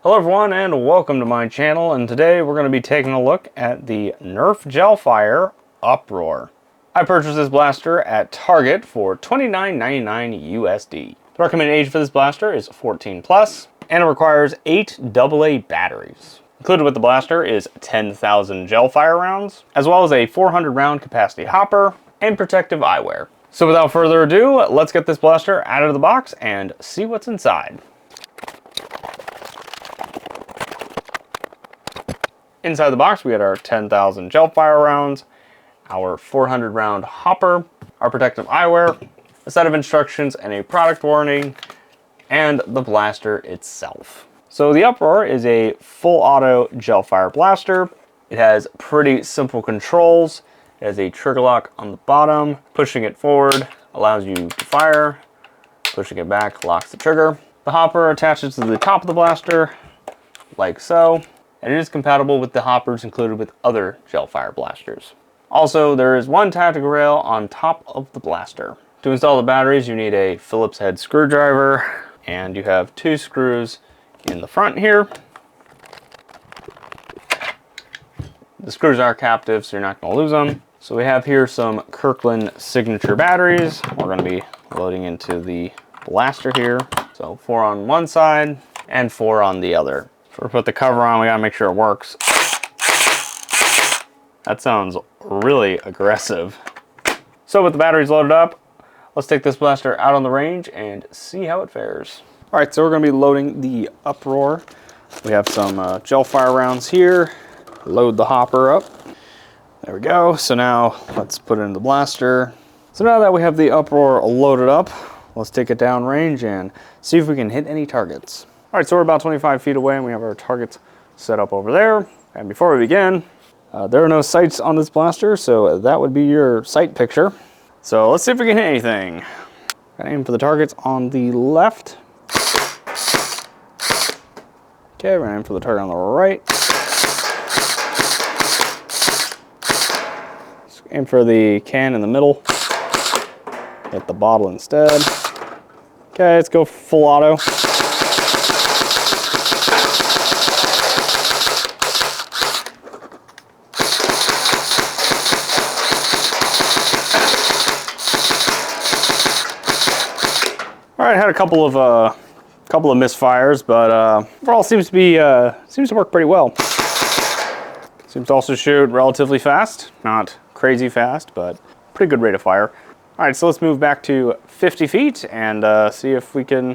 Hello everyone and welcome to my channel, and today we're going to be taking a look at the Nerf GelFire Uproar. I purchased this blaster at Target for $29.99 USD. The recommended age for this blaster is 14 plus, and it requires 8 AA batteries. Included with the blaster is 10,000 GelFire rounds, as well as a 400 round capacity hopper and protective eyewear. So without further ado, let's get this blaster out of the box and see what's inside. Inside the box, we get our 10,000 GelFire rounds, our 400 round hopper, our protective eyewear, a set of instructions and a product warning, and the blaster itself. So the Uproar is a full auto GelFire blaster. It has pretty simple controls. It has a trigger lock on the bottom. Pushing it forward allows you to fire. Pushing it back locks the trigger. The hopper attaches to the top of the blaster, like so. And it is compatible with the hoppers included with other GelFire blasters. Also, there is one tactical rail on top of the blaster. To install the batteries, you need a Phillips head screwdriver, and you have 2 screws in the front here. The screws are captive, so you're not going to lose them. So we have here some Kirkland signature batteries. We're going to be loading into the blaster here. So 4 on one side and 4 on the other. So we put the cover on, we gotta make sure it works. That sounds really aggressive. So with the batteries loaded up, let's take this blaster out on the range and see how it fares. All right, so we're gonna be loading the Uproar. We have some GelFire rounds here. Load the hopper up. There we go. So now let's put it in the blaster. So now that we have the Uproar loaded up, let's take it down range and see if we can hit any targets. All right, so we're about 25 feet away and we have our targets set up over there. And before we begin, there are no sights on this blaster, so that would be your sight picture. So let's see if we can hit anything. Gotta aim for the targets on the left. Okay, we're gonna aim for the target on the right. Let's aim for the can in the middle. Hit the bottle instead. Okay, let's go full auto. All right, had a couple of misfires, but overall seems to work pretty well. Seems to also shoot relatively fast, not crazy fast, but pretty good rate of fire. All right, so let's move back to 50 feet and see if we can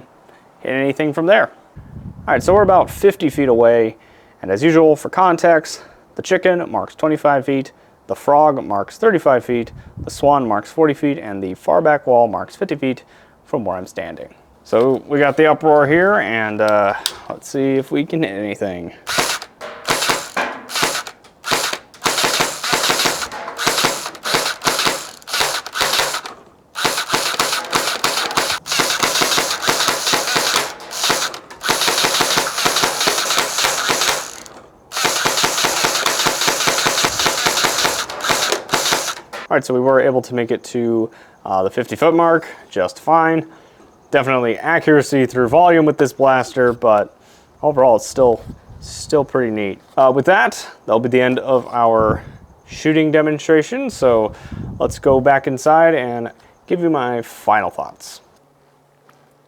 hit anything from there. All right, so we're about 50 feet away, and as usual for context, the chicken marks 25 feet, the frog marks 35 feet, the swan marks 40 feet, and the far back wall marks 50 feet from where I'm standing. So we got the Uproar here, and let's see if we can hit anything. All right, so we were able to make it to the 50-foot mark just fine. Definitely accuracy through volume with this blaster, but overall it's still pretty neat. With that, that'll be the end of our shooting demonstration. So let's go back inside and give you my final thoughts.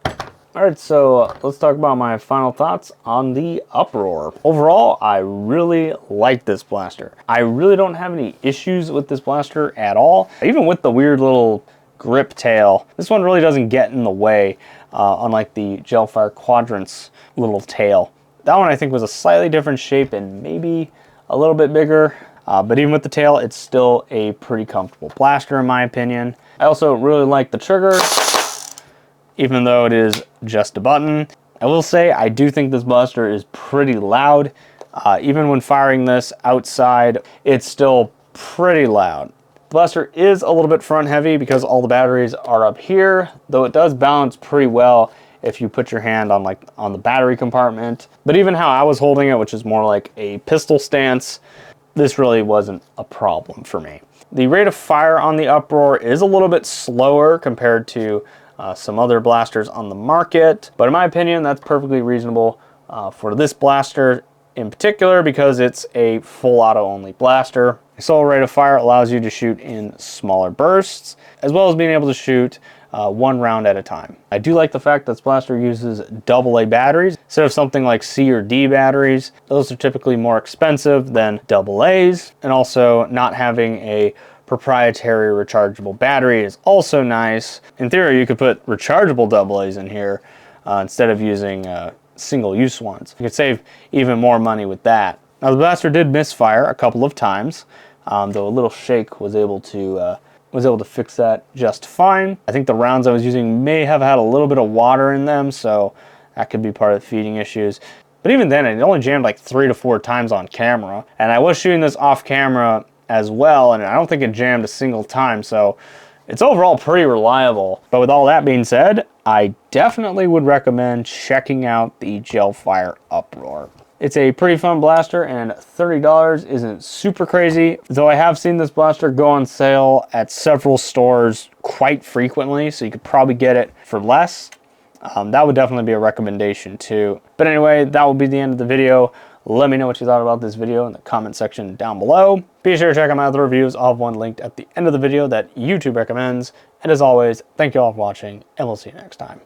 All right, so let's talk about my final thoughts on the Uproar. Overall, I really like this blaster. I really don't have any issues with this blaster at all. Even with the weird little grip tail, this one really doesn't get in the way, unlike the GelFire Quadrant's little tail. That one I think was a slightly different shape and maybe a little bit bigger, but even with the tail, it's still a pretty comfortable blaster in my opinion. I also really like the trigger, even though it is just a button. I will say I do think this blaster is pretty loud. Even when firing this outside, it's still pretty loud. The blaster is a little bit front heavy because all the batteries are up here, though it does balance pretty well if you put your hand on the battery compartment. But even how I was holding it, which is more like a pistol stance, this really wasn't a problem for me. The rate of fire on the Uproar is a little bit slower compared to some other blasters on the market, but in my opinion, that's perfectly reasonable for this blaster in particular because it's a full auto only blaster. Solo rate of fire allows you to shoot in smaller bursts, as well as being able to shoot one round at a time. I do like the fact that this blaster uses AA batteries instead of something like C or D batteries. Those are typically more expensive than AA's, and also not having a proprietary rechargeable battery is also nice. In theory, you could put rechargeable AA's in here instead of using single-use ones. You could save even more money with that. Now, the blaster did misfire a couple of times, though a little shake was able to fix that just fine. I think the rounds I was using may have had a little bit of water in them, so that could be part of the feeding issues. But even then, it only jammed like 3 to 4 times on camera, and I was shooting this off camera as well, and I don't think it jammed a single time, so it's overall pretty reliable. But with all that being said, I definitely would recommend checking out the GelFire Uproar. It's a pretty fun blaster, and $30 isn't super crazy, though I have seen this blaster go on sale at several stores quite frequently, so you could probably get it for less. That would definitely be a recommendation too. But anyway, that will be the end of the video. Let me know what you thought about this video in the comment section down below. Be sure to check out my other reviews. I'll have one linked at the end of the video that YouTube recommends. And as always, thank you all for watching, and we'll see you next time.